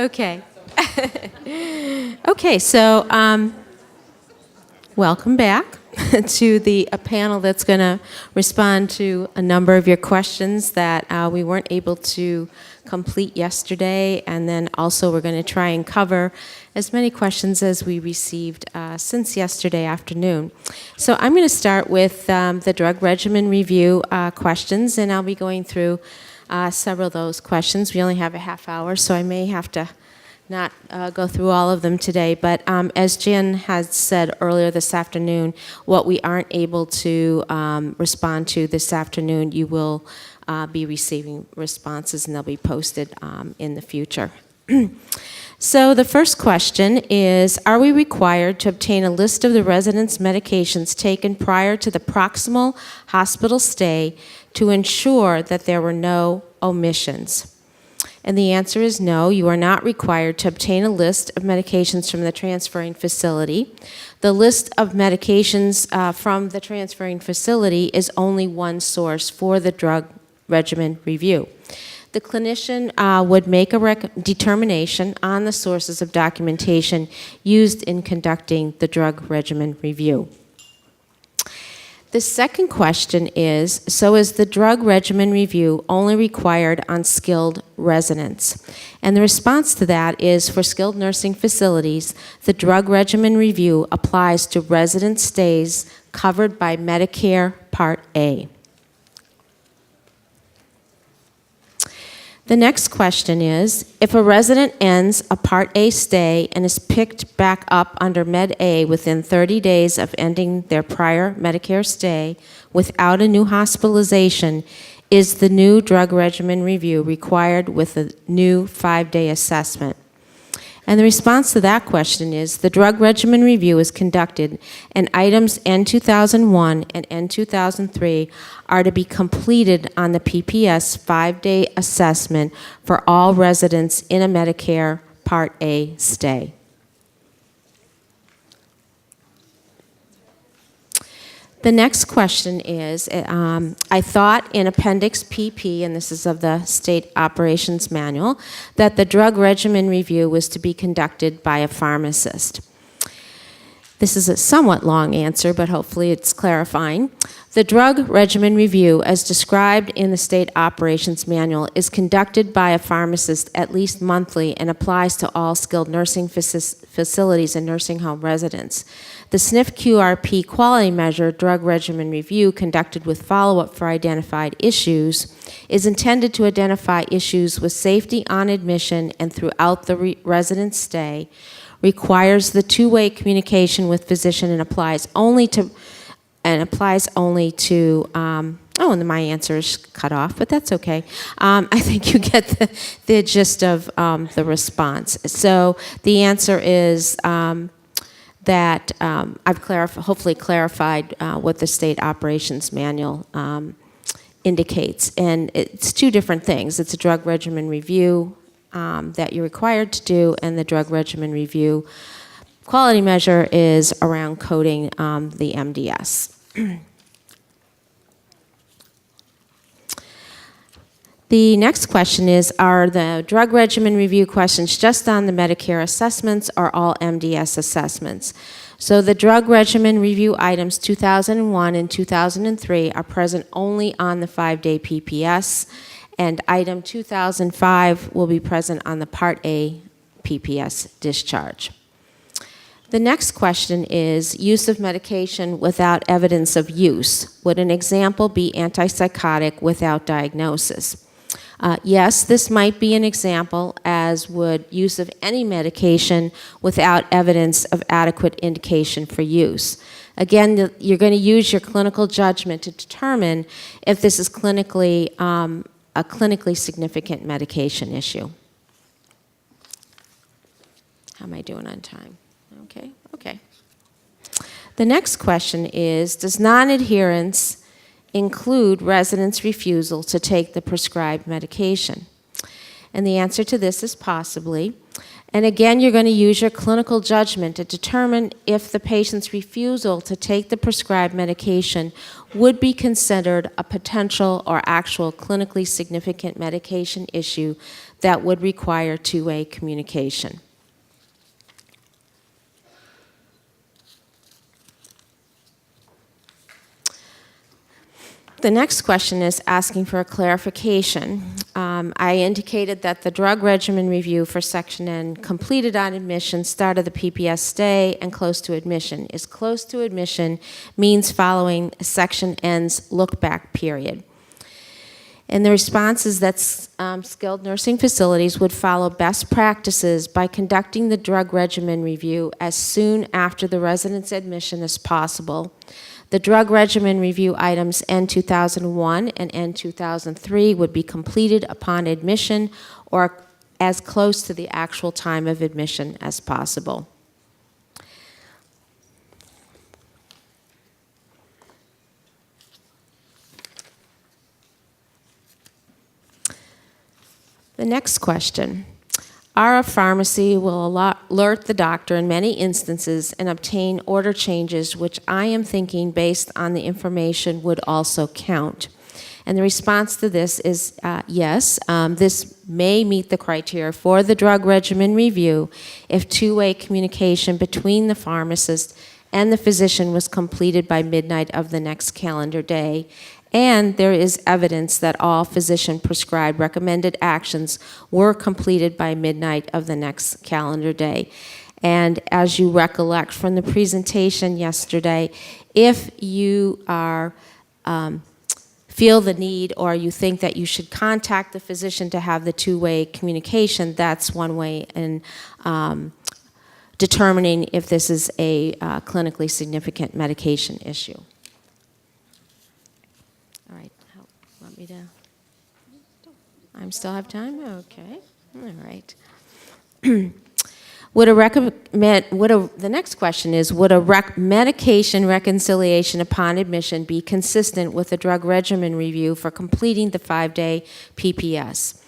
Okay. Okay, so welcome back to the panel that's going to respond to a number of your questions that we weren't able to complete yesterday, and then also we're going to try and cover as many questions as we received since yesterday afternoon. So I'm going to start with the drug regimen review questions, and I'll be going through several of those questions. We only have a half hour, so I may have to not go through all of them today, but as Jen has said earlier this afternoon, what we aren't able to respond to this afternoon, you will be receiving responses and they'll be posted in the future. So the first question is, are we required to obtain a list of the resident's medications taken prior to the proximal hospital stay to ensure that there were no omissions? And the answer is no, you are not required to obtain a list of medications from the transferring facility. The list of medications from the transferring facility is only one source for the drug regimen review. The clinician would make a determination on the sources of documentation used in conducting the drug regimen review. The second question is, so is the drug regimen review only required on skilled residents? And the response to that is, for skilled nursing facilities, the drug regimen review applies to resident stays covered by Medicare Part A. The next question is, if a resident ends a Part A stay and is picked back up under Med A within 30 days of ending their prior Medicare stay without a new hospitalization, is the new drug regimen review required with a new 5-day assessment? And the response to that question is, the drug regimen review is conducted, and items N2001 and N2003 are to be completed on the PPS 5-day assessment for all residents in a Medicare Part A stay. The next question is, I thought in Appendix PP, and this is of the State Operations Manual, that the drug regimen review was to be conducted by a pharmacist. This is a somewhat long answer, but hopefully it's clarifying. The drug regimen review, as described in the State Operations Manual, is conducted by a pharmacist at least monthly and applies to all skilled nursing facilities and nursing home residents. The SNF QRP quality measure drug regimen review, conducted with follow-up for identified issues, is intended to identify issues with safety on admission and throughout the resident's stay, requires the two-way communication with physician, and applies only to and my answer is cut off, but that's okay. I think you get the gist of the response. So the answer is that I've hopefully clarified what the State Operations Manual indicates. And it's two different things. It's a drug regimen review that you're required to do, and the drug regimen review quality measure is around coding the MDS. The next question is, are the drug regimen review questions just on the Medicare assessments or all MDS assessments? So the drug regimen review items 2001 and 2003 are present only on the 5-day PPS, and item 2005 will be present on the Part A PPS discharge. The next question is, use of medication without evidence of use. Would an example be antipsychotic without diagnosis? Yes, this might be an example, as would use of any medication without evidence of adequate indication for use. Again, you're going to use your clinical judgment to determine if this is a clinically significant medication issue. How am I doing on time? Okay. The next question is, does non-adherence include residents' refusal to take the prescribed medication? And the answer to this is possibly. And again, you're going to use your clinical judgment to determine if the patient's refusal to take the prescribed medication would be considered a potential or actual clinically significant medication issue that would require two-way communication. The next question is asking for a clarification. I indicated that the drug regimen review for Section N completed on admission, start of the PPS stay, and close to admission. Is close to admission means following Section N's look-back period. And the response is that skilled nursing facilities would follow best practices by conducting the drug regimen review as soon after the resident's admission as possible. The drug regimen review items N2001 and N2003 would be completed upon admission or as close to the actual time of admission as possible. The next question. Our pharmacy will alert the doctor in many instances and obtain order changes, which I am thinking, based on the information, would also count. And the response to this is yes, this may meet the criteria for the drug regimen review if two-way communication between the pharmacist and the physician was completed by midnight of the next calendar day, and there is evidence that all physician-prescribed recommended actions were completed by midnight of the next calendar day. And as you recollect from the presentation yesterday, if you are feel the need or you think that you should contact the physician to have the two-way communication, that's one way in determining if this is a clinically significant medication issue. All right, want me to? I still have time? Okay, all right. The next question is, would a medication reconciliation upon admission be consistent with the drug regimen review for completing the 5-day PPS?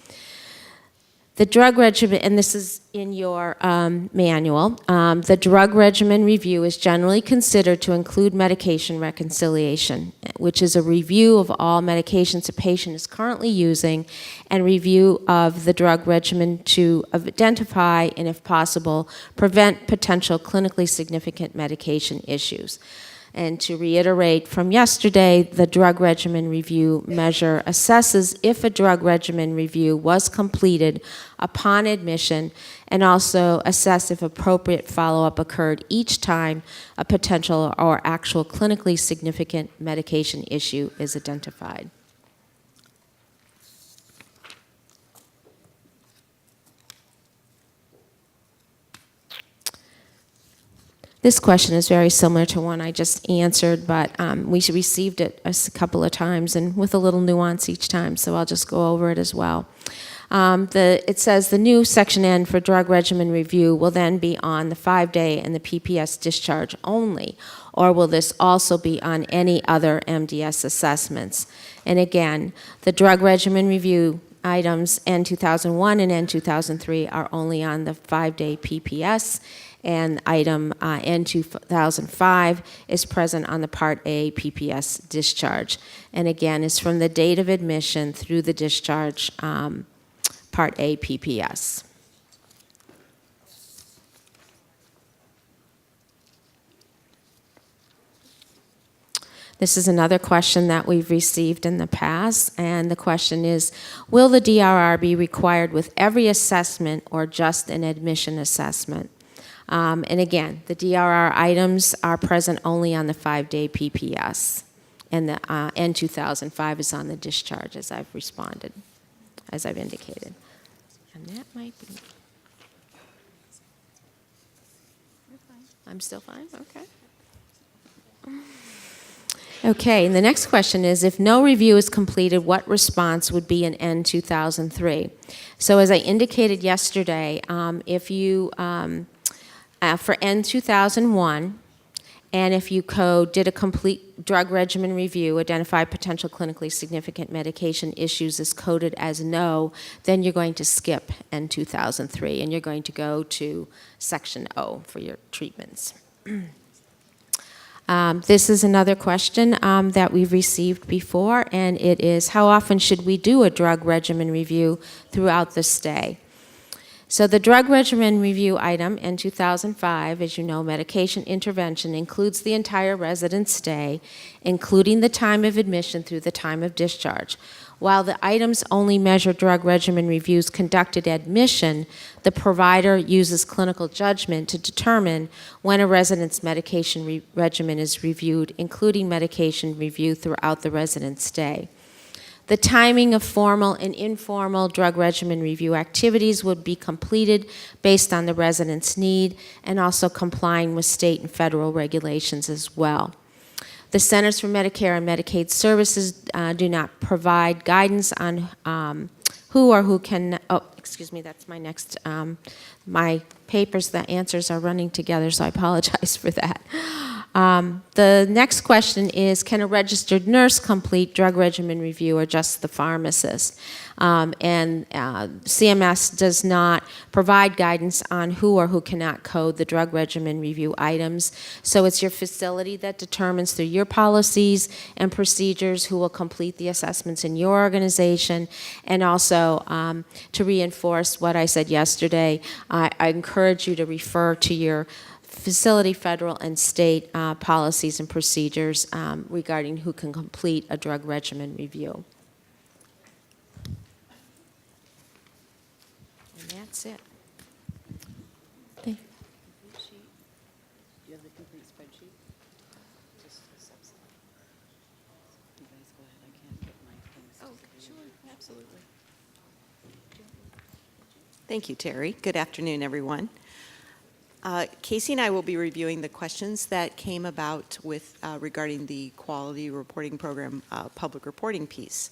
The drug regimen, and this is in your manual, the drug regimen review is generally considered to include medication reconciliation, which is a review of all medications a patient is currently using and review of the drug regimen to identify and, if possible, prevent potential clinically significant medication issues. And to reiterate from yesterday, the drug regimen review measure assesses if a drug regimen review was completed upon admission and also assess if appropriate follow-up occurred each time a potential or actual clinically significant medication issue is identified. This question is very similar to one I just answered, but we received it a couple of times and with a little nuance each time, so I'll just go over it as well. It says the new Section N for drug regimen review will then be on the 5-day and the PPS discharge only, or will this also be on any other MDS assessments? And again, the drug regimen review items N2001 and N2003 are only on the 5-day PPS, and item N2005 is present on the Part A PPS discharge. And again, is from the date of admission through the discharge Part A PPS. This is another question that we've received in the past, and the question is, will the DRR be required with every assessment or just an admission assessment? And again, the DRR items are present only on the 5-day PPS, and the N2005 is on the discharge, as I've responded, as I've indicated. And that might be. I'm still fine? Okay. Okay, and the next question is, if no review is completed, what response would be in N2003? So as I indicated yesterday, if you for N2001, and if you did a complete drug regimen review, identify potential clinically significant medication issues is coded as no, then you're going to skip N2003, and you're going to go to Section O for your treatments. This is another question that we've received before, and it is, how often should we do a drug regimen review throughout the stay? So the drug regimen review item in 2005, as you know, medication intervention includes the entire resident stay, including the time of admission through the time of discharge. While the items only measure drug regimen reviews conducted at admission, the provider uses clinical judgment to determine when a resident's medication regimen is reviewed, including medication review throughout the resident's stay. The timing of formal and informal drug regimen review activities would be completed based on the resident's need and also complying with state and federal regulations as well. The Centers for Medicare and Medicaid Services do not provide guidance on who or who can, oh, excuse me, that's my next, my papers, the answers are running together, so I apologize for that. The next question is, can a registered nurse complete drug regimen review or just the pharmacist? CMS does not provide guidance on who or who cannot code the drug regimen review items. So it's your facility that determines through your policies and procedures who will complete the assessments in your organization. And also to reinforce what I said yesterday, I encourage you to refer to your facility, federal, and state policies and procedures regarding who can complete a drug regimen review. And that's it. Thank you. Do you have the complete spreadsheet? Just a subset. You guys go ahead. I can't get my things. Oh, sure, absolutely. Thank you, Terry. Good afternoon, everyone. Casey and I will be reviewing the questions that came about with regarding the quality reporting program public reporting piece.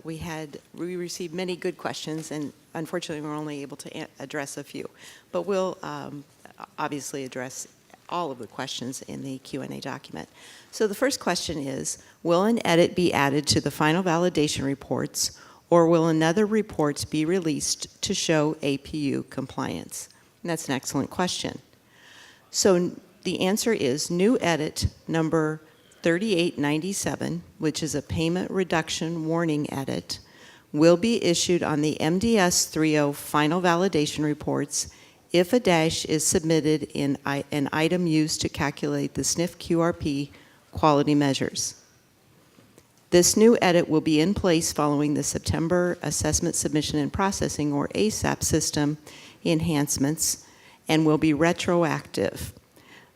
We received many good questions, and unfortunately we're only able to address a few, but we'll obviously address all of the questions in the Q&A document. So the first question is, will an edit be added to the final validation reports, or will another report be released to show APU compliance? And that's an excellent question. So the answer is new edit number 3897, which is a payment reduction warning edit, will be issued on the MDS 3.0 final validation reports if a dash is submitted in an item used to calculate the SNF QRP quality measures. This new edit will be in place following the September Assessment Submission and Processing, or ASAP system, enhancements, and will be retroactive.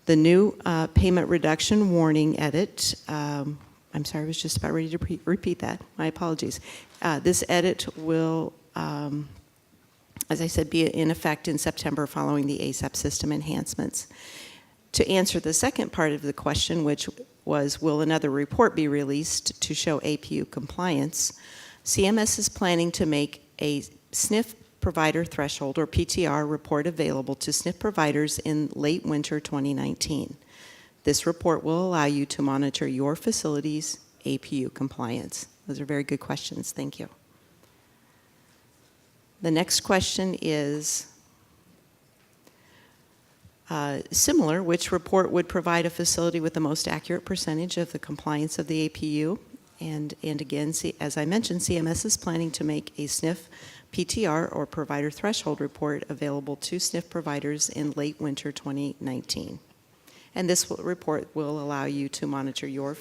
The new payment reduction warning edit, I'm sorry, I was just about ready to repeat that. My apologies. This edit will, as I said, be in effect in September following the ASAP system enhancements. To answer the second part of the question, which was, will another report be released to show APU compliance? CMS is planning to make a SNF provider threshold, or PTR, report available to SNF providers in late winter 2019. This report will allow you to monitor your facility's APU compliance. Those are very good questions. Thank you. The next question is similar. Which report would provide a facility with the most accurate percentage of the compliance of the APU? And again, as I mentioned, CMS is planning to make a SNF PTR, or provider threshold report, available to SNF providers in late winter 2019. And this report will allow you to monitor your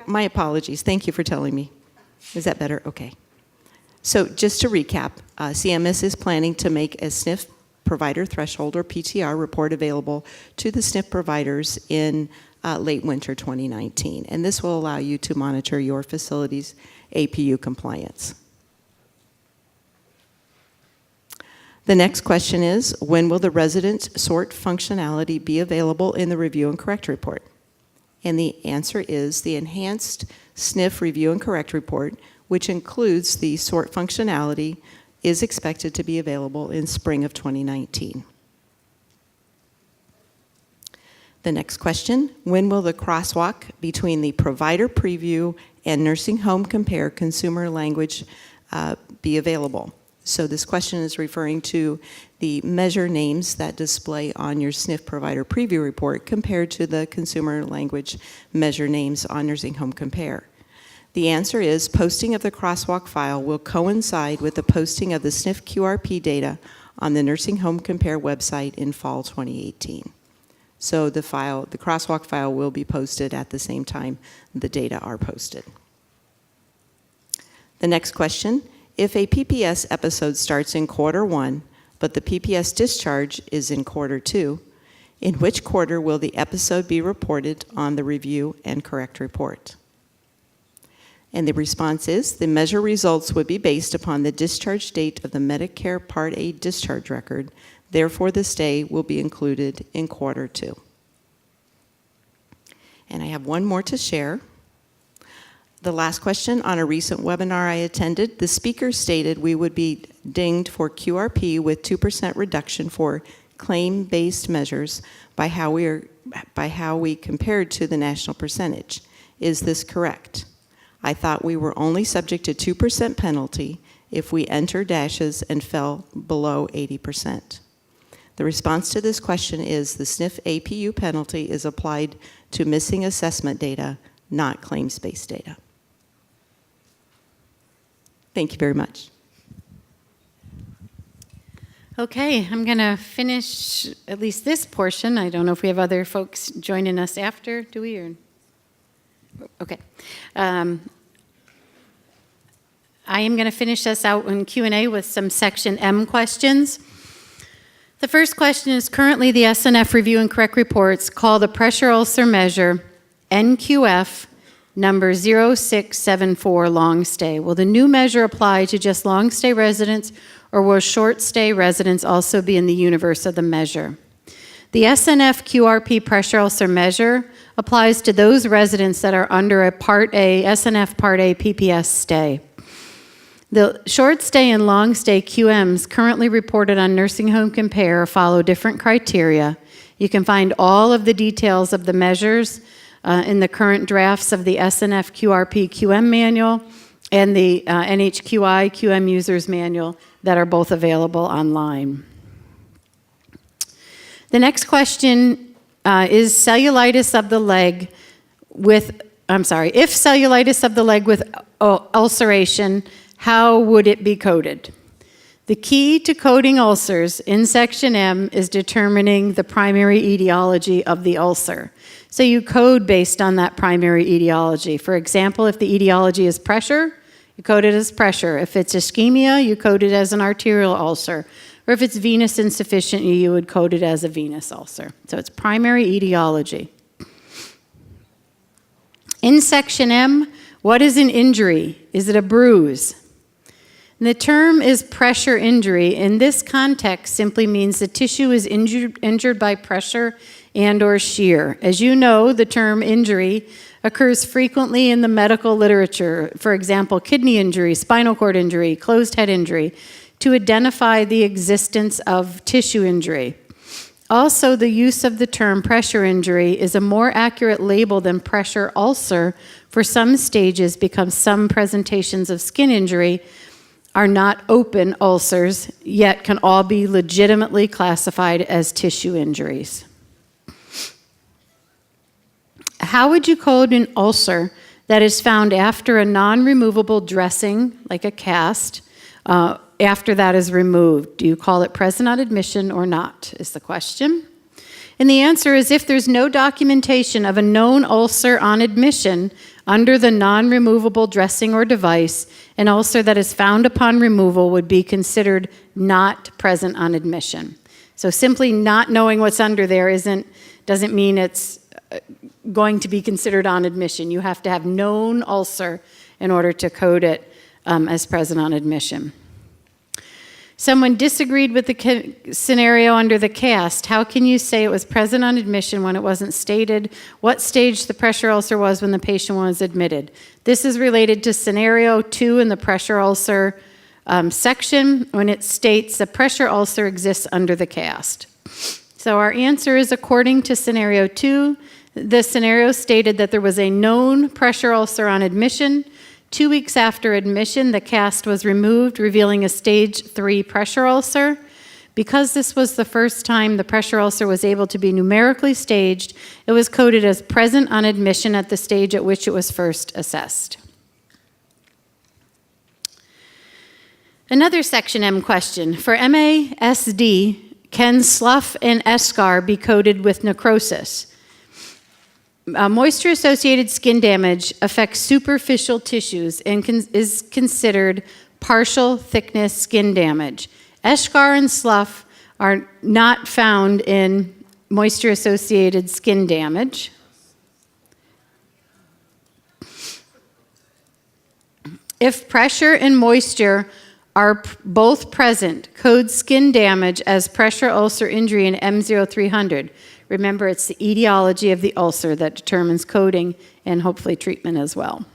my apologies. Thank you for telling me. Is that better? Okay. So just to recap, CMS is planning to make a SNF provider threshold, or PTR, report available to the SNF providers in late winter 2019. And this will allow you to monitor your facility's APU compliance. The next question is, when will the resident sort functionality be available in the review and correct report? And the answer is the enhanced SNF review and correct report, which includes the sort functionality, is expected to be available in spring of 2019. The next question, when will the crosswalk between the provider preview and nursing home compare consumer language be available? So this question is referring to the measure names that display on your SNF provider preview report compared to the consumer language measure names on Nursing Home Compare. The answer is posting of the Crosswalk file will coincide with the posting of the SNF QRP data on the Nursing Home Compare website in fall 2018. So the Crosswalk file will be posted at the same time the data are posted. The next question, if a PPS episode starts in quarter 1, but the PPS discharge is in quarter 2, in which quarter will the episode be reported on the review and correct report? And the response is, the measure results would be based upon the discharge date of the Medicare Part A discharge record. Therefore, the stay will be included in quarter 2. And I have one more to share. The last question, on a recent webinar I attended, the speaker stated we would be dinged for QRP with 2% reduction for claim-based measures by how we compared to the national percentage. Is this correct? I thought we were only subject to 2% penalty if we enter dashes and fell below 80%. The response to this question is the SNF APU penalty is applied to missing assessment data, not claims-based data. Thank you very much. Okay, I'm going to finish at least this portion. I don't know if we have other folks joining us after, do we? Or? Okay. I am going to finish us out in Q&A with some Section M questions. The first question is, currently the SNF review and correct reports call the pressure ulcer measure NQF number 0674 long stay. Will the new measure apply to just long stay residents, or will short stay residents also be in the universe of the measure? The SNF QRP pressure ulcer measure applies to those residents that are under a Part A, SNF Part A PPS stay. The short stay and long stay QMs currently reported on Nursing Home Compare follow different criteria. You can find all of the details of the measures in the current drafts of the SNF QRP QM manual and the NHQI QM users manual that are both available online. The next question is cellulitis of the leg with, if cellulitis of the leg with ulceration, how would it be coded? The key to coding ulcers in Section M is determining the primary etiology of the ulcer. So you code based on that primary etiology. For example, if the etiology is pressure, you code it as pressure. If it's ischemia, you code it as an arterial ulcer. Or if it's venous insufficient, you would code it as a venous ulcer. So it's primary etiology. In Section M, what is an injury? Is it a bruise? And the term is pressure injury. In this context, simply means the tissue is injured by pressure and or shear. As you know, the term injury occurs frequently in the medical literature. For example, kidney injury, spinal cord injury, closed head injury, to identify the existence of tissue injury. Also, the use of the term pressure injury is a more accurate label than pressure ulcer for some stages, because some presentations of skin injury are not open ulcers, yet can all be legitimately classified as tissue injuries. How would you code an ulcer that is found after a non-removable dressing, like a cast, after that is removed? Do you call it present on admission or not, is the question. And the answer is, if there's no documentation of a known ulcer on admission under the non-removable dressing or device, an ulcer that is found upon removal would be considered not present on admission. So simply not knowing what's under there doesn't mean it's going to be considered on admission. You have to have known ulcer in order to code it as present on admission. Someone disagreed with the scenario under the cast. How can you say it was present on admission when it wasn't stated what stage the pressure ulcer was when the patient was admitted? This is related to scenario 2 in the pressure ulcer section, when it states the pressure ulcer exists under the cast. So our answer is, according to scenario 2, the scenario stated that there was a known pressure ulcer on admission. 2 weeks after admission, the cast was removed, revealing a stage 3 pressure ulcer. Because this was the first time the pressure ulcer was able to be numerically staged, it was coded as present on admission at the stage at which it was first assessed. Another Section M question. For MASD, can slough and eschar be coded with necrosis? Moisture-associated skin damage affects superficial tissues and is considered partial thickness skin damage. Eschar and slough are not found in moisture-associated skin damage. If pressure and moisture are both present, code skin damage as pressure ulcer injury in M0300. Remember, it's the etiology of the ulcer that determines coding and hopefully treatment as well.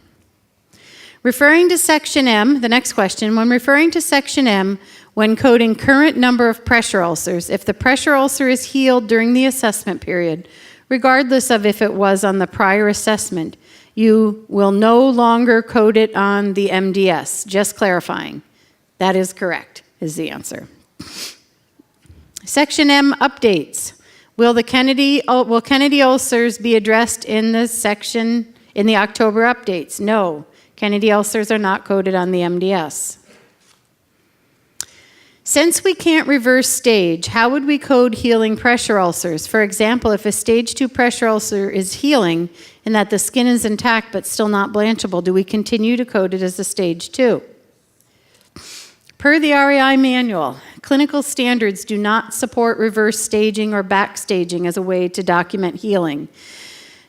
Referring to Section M, the next question, when referring to Section M, when coding current number of pressure ulcers, if the pressure ulcer is healed during the assessment period, regardless of if it was on the prior assessment, you will no longer code it on the MDS. Just clarifying. That is correct, is the answer. Section M updates. Will Kennedy ulcers be addressed in this section in the October updates? No. Kennedy ulcers are not coded on the MDS. Since we can't reverse stage, how would we code healing pressure ulcers? For example, if a stage 2 pressure ulcer is healing and that the skin is intact but still not blanchable, do we continue to code it as a stage 2? Per the REI manual, clinical standards do not support reverse staging or back staging as a way to document healing,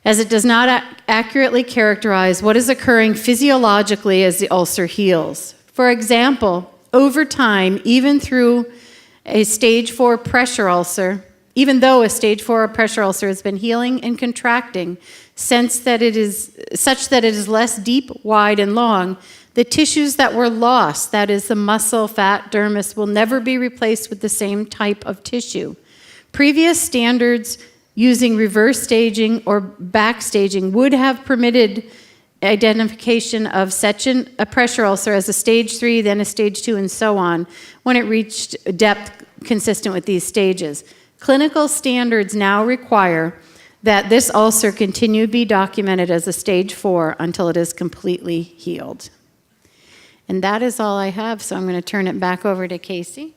as it does not accurately characterize what is occurring physiologically as the ulcer heals. For example, over time, even through a stage 4 pressure ulcer, even though a stage 4 pressure ulcer has been healing and contracting such that it is less deep, wide, and long, the tissues that were lost, that is the muscle, fat, dermis, will never be replaced with the same type of tissue. Previous standards using reverse staging or back staging would have permitted identification of such a pressure ulcer as a stage 3, then a stage 2, and so on, when it reached depth consistent with these stages. Clinical standards now require that this ulcer continue to be documented as a stage 4 until it is completely healed. And that is all I have, so I'm going to turn it back over to Casey.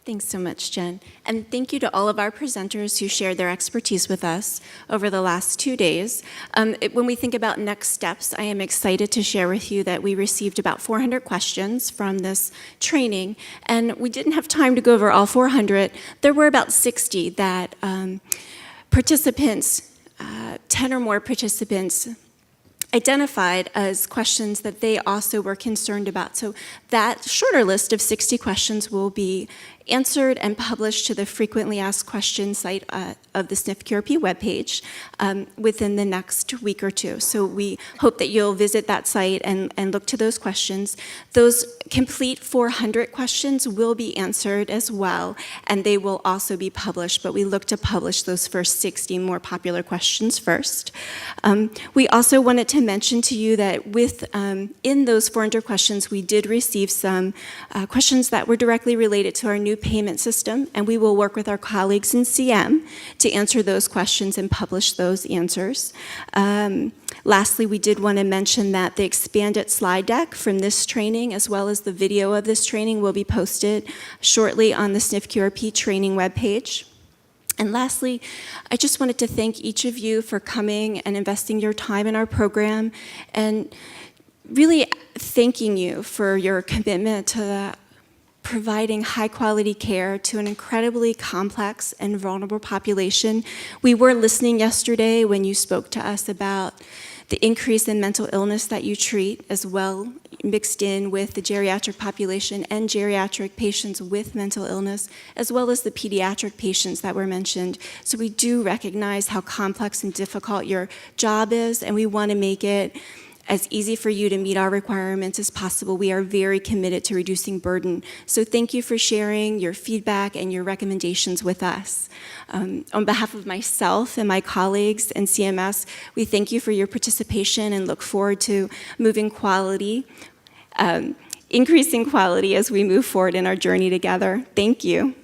Thanks so much, Jen. And thank you to all of our presenters who shared their expertise with us over the last 2 days. When we think about next steps, I am excited to share with you that we received about 400 questions from this training, and we didn't have time to go over all 400. There were about 60 that participants, 10 or more participants, identified as questions that they also were concerned about. So that shorter list of 60 questions will be answered and published to the frequently asked questions site of the SNF-QRP webpage within the next week or two. So we hope that you'll visit that site and look to those questions. Those complete 400 questions will be answered as well, and they will also be published, but we look to publish those first 60 more popular questions first. We also wanted to mention to you that in those 400 questions, we did receive some questions that were directly related to our new payment system, and we will work with our colleagues in CM to answer those questions and publish those answers. Lastly, we did want to mention that the expanded slide deck from this training, as well as the video of this training, will be posted shortly on the SNF-QRP training webpage. And lastly, I just wanted to thank each of you for coming and investing your time in our program, and really thanking you for your commitment to providing high-quality care to an incredibly complex and vulnerable population. We were listening yesterday when you spoke to us about the increase in mental illness that you treat, as well mixed in with the geriatric population and geriatric patients with mental illness, as well as the pediatric patients that were mentioned. So we do recognize how complex and difficult your job is, and we want to make it as easy for you to meet our requirements as possible. We are very committed to reducing burden. So thank you for sharing your feedback and your recommendations with us. On behalf of myself and my colleagues and CMS, we thank you for your participation and look forward to increasing quality as we move forward in our journey together. Thank you.